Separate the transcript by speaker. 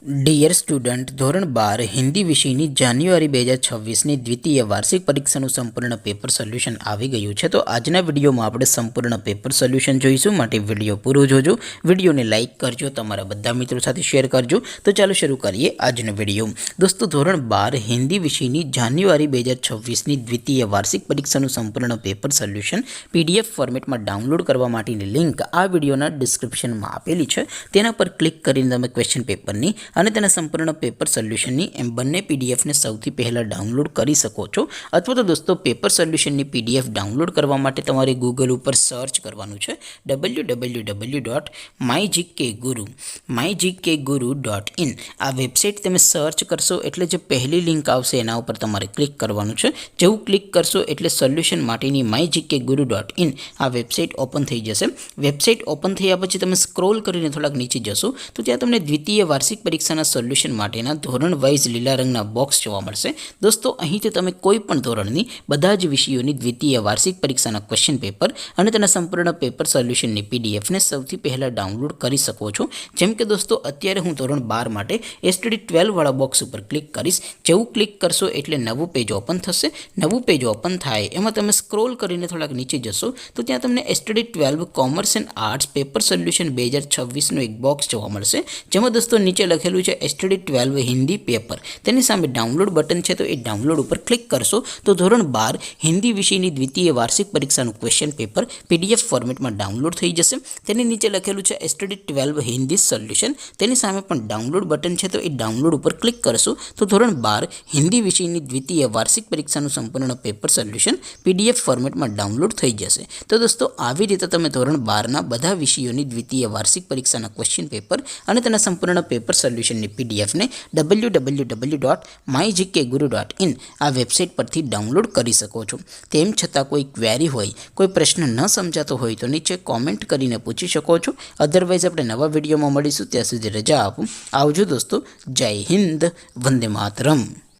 Speaker 1: Dear student, ધોરણ 12 હિન્દી વિષયની જાન્યુઆરી 2026ની દ્વિતીય વાર્ષિક પરીક્ષાનું સંપૂર્ણ પેપર સોલ્યુશન આવી ગયું છે. તો આજના વિડીયોમાં આપણે સંપૂર્ણ પેપર સોલ્યુશન જોઈશું. માટે વિડીયો પૂરો જોજો, વિડીયોને લાઇક કરજો, તમારા બધા મિત્રો સાથે શેર કરજો. તો ચાલો શરૂ કરીએ આજનો વિડીયો. દોસ્તો, ધોરણ 12 હિન્દી વિષયની જાન્યુઆરી 2026ની દ્વિતીય વાર્ષિક પરીક્ષાનું સંપૂર્ણ પેપર સોલ્યુશન PDF ફોર્મેટમાં ડાઉનલોડ કરવા માટેની લિંક આ વિડીયોના ડિસ્ક્રિપ્શનમાં આપેલી છે. તેના પર ક્લિક કરીને તમે ક્વેશ્ચન પેપરની અને તેના સંપૂર્ણ પેપર સોલ્યુશનની એમ બંને પીડીએફને સૌથી પહેલાં ડાઉનલોડ કરી શકો છો. અથવા તો દોસ્તો, પેપર સોલ્યુશનની PDF ડાઉનલોડ કરવા માટે તમારે ગૂગલ ઉપર સર્ચ કરવાનું છે www.mygkguru.in. આ વેબસાઇટ તમે સર્ચ કરશો એટલે જે પહેલી લિંક આવશે એના ઉપર તમારે ક્લિક કરવાનું છે. જેવું ક્લિક કરશો એટલે સોલ્યુશન માટેની mygkguru.in આ વેબસાઇટ ઓપન થઈ જશે. વેબસાઇટ ઓપન થયા પછી તમે સ્ક્રોલ કરીને થોડાક નીચે જશો તો ત્યાં તમને દ્વિતીય વાર્ષિક પરીક્ષાના સોલ્યુશન માટેના ધોરણ વાઇઝ લીલા રંગના બોક્સ જોવા મળશે. દોસ્તો, અહીંથી તમે કોઈ પણ ધોરણની બધા જ વિષયોની દ્વિતીય વાર્ષિક પરીક્ષાના ક્વેશ્ચન પેપર અને તેના સંપૂર્ણ પેપર સોલ્યુશનની PDFને સૌથી પહેલાં ડાઉનલોડ કરી શકો છો. જેમ કે દોસ્તો, અત્યારે હું ધોરણ 12 માટે STD 12 વાળા બોક્સ ઉપર ક્લિક કરીશ. જેવું ક્લિક કરશો એટલે નવું પેજ ઓપન થશે. નવું પેજ ઓપન થાય એમાં તમે સ્ક્રોલ કરીને થોડાક નીચે જશો તો ત્યાં તમને STD 12 commerce and arts paper solution 2026નું એક બોક્સ જોવા મળશે. જેમાં દોસ્તો નીચે લખેલું છે STD 12 હિન્દી પેપર. તેની સામે ડાઉનલોડ બટન છે, તો એ ડાઉનલોડ ઉપર ક્લિક કરશો તો ધોરણ 12 હિન્દી વિષયની દ્વિતીય વાર્ષિક પરીક્ષાનું ક્વેશ્ચન પેપર PDF ફોર્મેટમાં ડાઉનલોડ થઈ જશે. તેની નીચે લખેલું છે STD 12 હિન્દી સોલ્યુશન. તેની સામે પણ ડાઉનલોડ બટન છે, તો એ ડાઉનલોડ ઉપર ક્લિક કરશો તો ધોરણ 12 હિન્દી વિષયની દ્વિતીય વાર્ષિક પરીક્ષાનું સંપૂર્ણ પેપર સોલ્યુશન PDF ફોર્મેટમાં ડાઉનલોડ થઈ જશે. તો દોસ્તો, આવી રીતે તમે ધોરણ 12ના બધા વિષયોની દ્વિતીય વાર્ષિક પરીક્ષાના ક્વેશ્ચન પેપર અને તેના સંપૂર્ણ પેપર સોલ્યુશનની PDFને www.mygkguru.in આ વેબસાઇટ પરથી ડાઉનલોડ કરી શકો છો. તેમ છતાં કોઈ ક્વેરી હોય, કોઈ પ્રશ્ન ન સમજાતો હોય તો નીચે કોમેન્ટ કરીને પૂછી શકો છો. અધરવાઇઝ આપણે નવા વિડીયોમાં મળીશું. ત્યાં સુધી રજા આપું. આવજો દોસ્તો. જય હિન્દ. વંદે માતરમ.